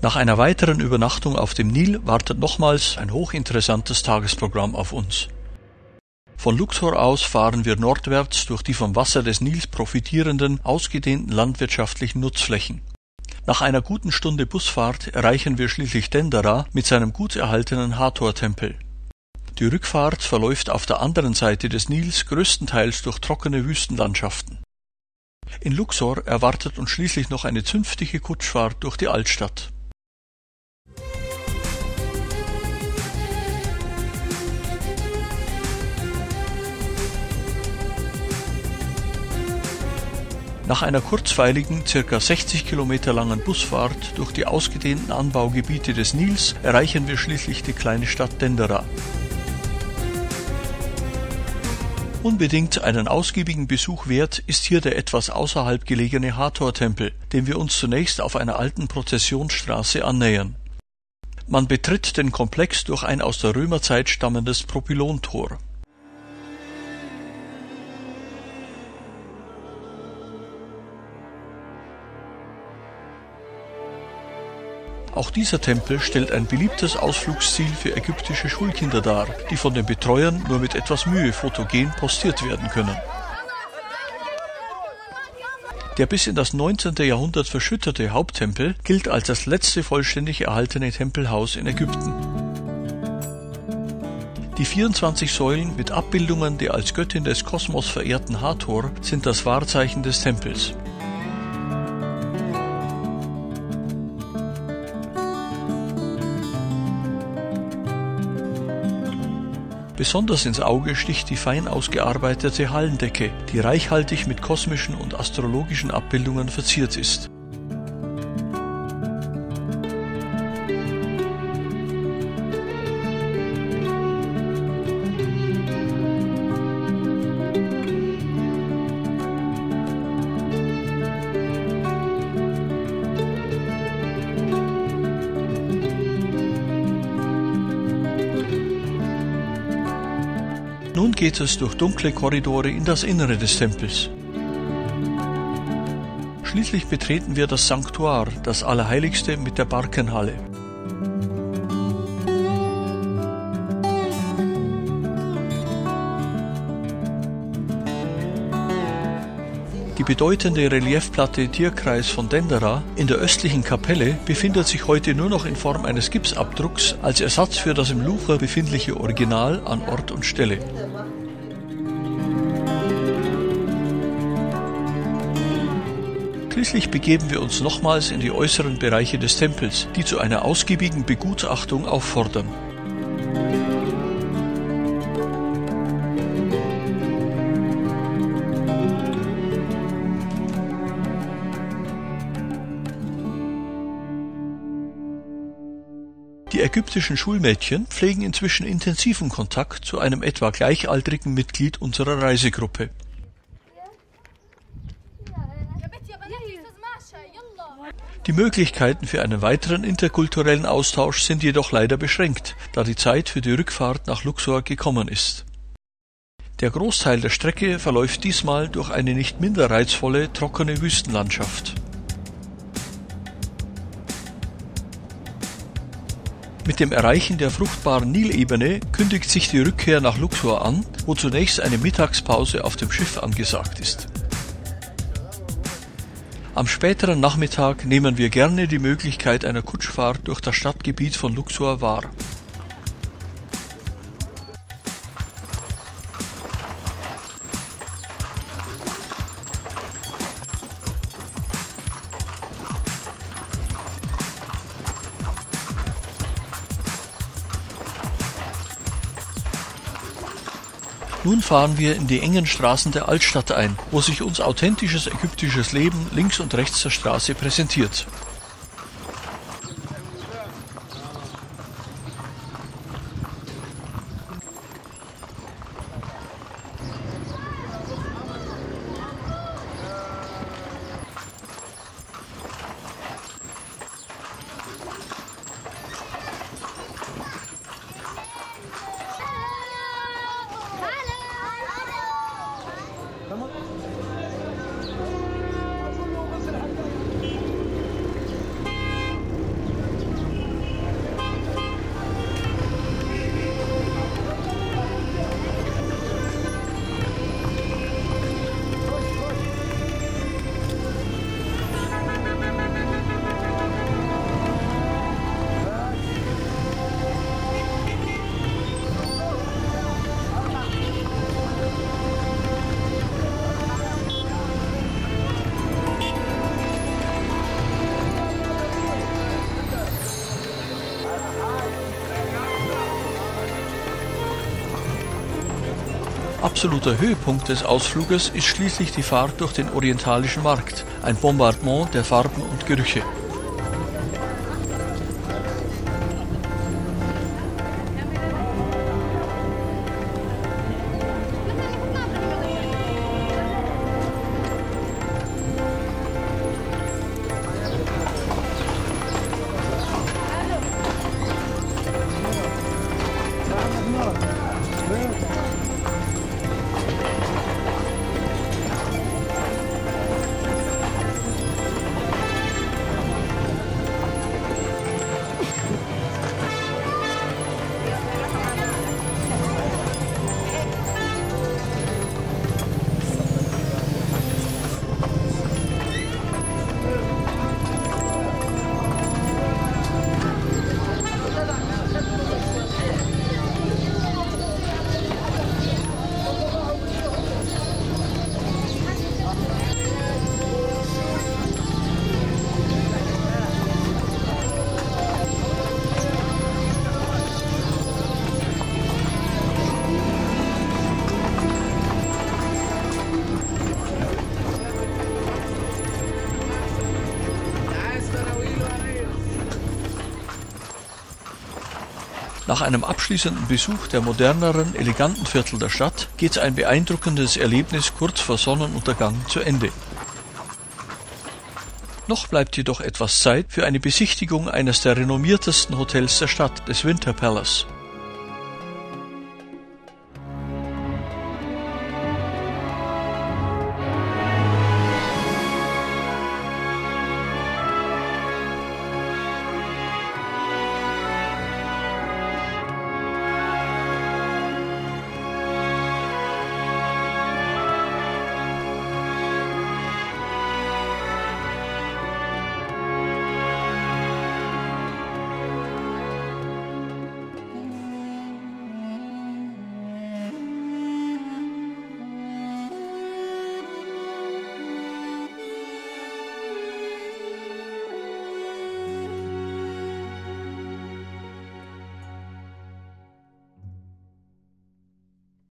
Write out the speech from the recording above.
Nach einer weiteren Übernachtung auf dem Nil wartet nochmals ein hochinteressantes Tagesprogramm auf uns. Von Luxor aus fahren wir nordwärts durch die vom Wasser des Nils profitierenden, ausgedehnten landwirtschaftlichen Nutzflächen. Nach einer guten Stunde Busfahrt erreichen wir schließlich Dendera mit seinem gut erhaltenen Hathor-Tempel. Die Rückfahrt verläuft auf der anderen Seite des Nils größtenteils durch trockene Wüstenlandschaften. In Luxor erwartet uns schließlich noch eine zünftige Kutschfahrt durch die Altstadt. Nach einer kurzweiligen, ca. 60 Kilometer langen Busfahrt durch die ausgedehnten Anbaugebiete des Nils erreichen wir schließlich die kleine Stadt Dendera. Unbedingt einen ausgiebigen Besuch wert ist hier der etwas außerhalb gelegene Hathor-Tempel, dem wir uns zunächst auf einer alten Prozessionsstraße annähern. Man betritt den Komplex durch ein aus der Römerzeit stammendes Propylontor. Auch dieser Tempel stellt ein beliebtes Ausflugsziel für ägyptische Schulkinder dar, die von den Betreuern nur mit etwas Mühe fotogen postiert werden können. Der bis in das 19. Jahrhundert verschüttete Haupttempel gilt als das letzte vollständig erhaltene Tempelhaus in Ägypten. Die 24 Säulen mit Abbildungen der als Göttin des Kosmos verehrten Hathor sind das Wahrzeichen des Tempels. Besonders ins Auge sticht die fein ausgearbeitete Hallendecke, die reichhaltig mit kosmischen und astrologischen Abbildungen verziert ist. Nun geht es durch dunkle Korridore in das Innere des Tempels. Schließlich betreten wir das Sanktuar, das Allerheiligste mit der Barkenhalle. Die bedeutende Reliefplatte Tierkreis von Dendera in der östlichen Kapelle befindet sich heute nur noch in Form eines Gipsabdrucks als Ersatz für das im Louvre befindliche Original an Ort und Stelle. Schließlich begeben wir uns nochmals in die äußeren Bereiche des Tempels, die zu einer ausgiebigen Begutachtung auffordern. Die ägyptischen Schulmädchen pflegen inzwischen intensiven Kontakt zu einem etwa gleichaltrigen Mitglied unserer Reisegruppe. Die Möglichkeiten für einen weiteren interkulturellen Austausch sind jedoch leider beschränkt, da die Zeit für die Rückfahrt nach Luxor gekommen ist. Der Großteil der Strecke verläuft diesmal durch eine nicht minder reizvolle, trockene Wüstenlandschaft. Mit dem Erreichen der fruchtbaren Nilebene kündigt sich die Rückkehr nach Luxor an, wo zunächst eine Mittagspause auf dem Schiff angesagt ist. Am späteren Nachmittag nehmen wir gerne die Möglichkeit einer Kutschfahrt durch das Stadtgebiet von Luxor wahr. Nun fahren wir in die engen Straßen der Altstadt ein, wo sich uns authentisches ägyptisches Leben links und rechts der Straße präsentiert. Absoluter Höhepunkt des Ausfluges ist schließlich die Fahrt durch den orientalischen Markt, ein Bombardement der Farben und Gerüche. Nach einem abschließenden Besuch der moderneren, eleganten Viertel der Stadt geht ein beeindruckendes Erlebnis kurz vor Sonnenuntergang zu Ende. Noch bleibt jedoch etwas Zeit für eine Besichtigung eines der renommiertesten Hotels der Stadt, des Winter Palace.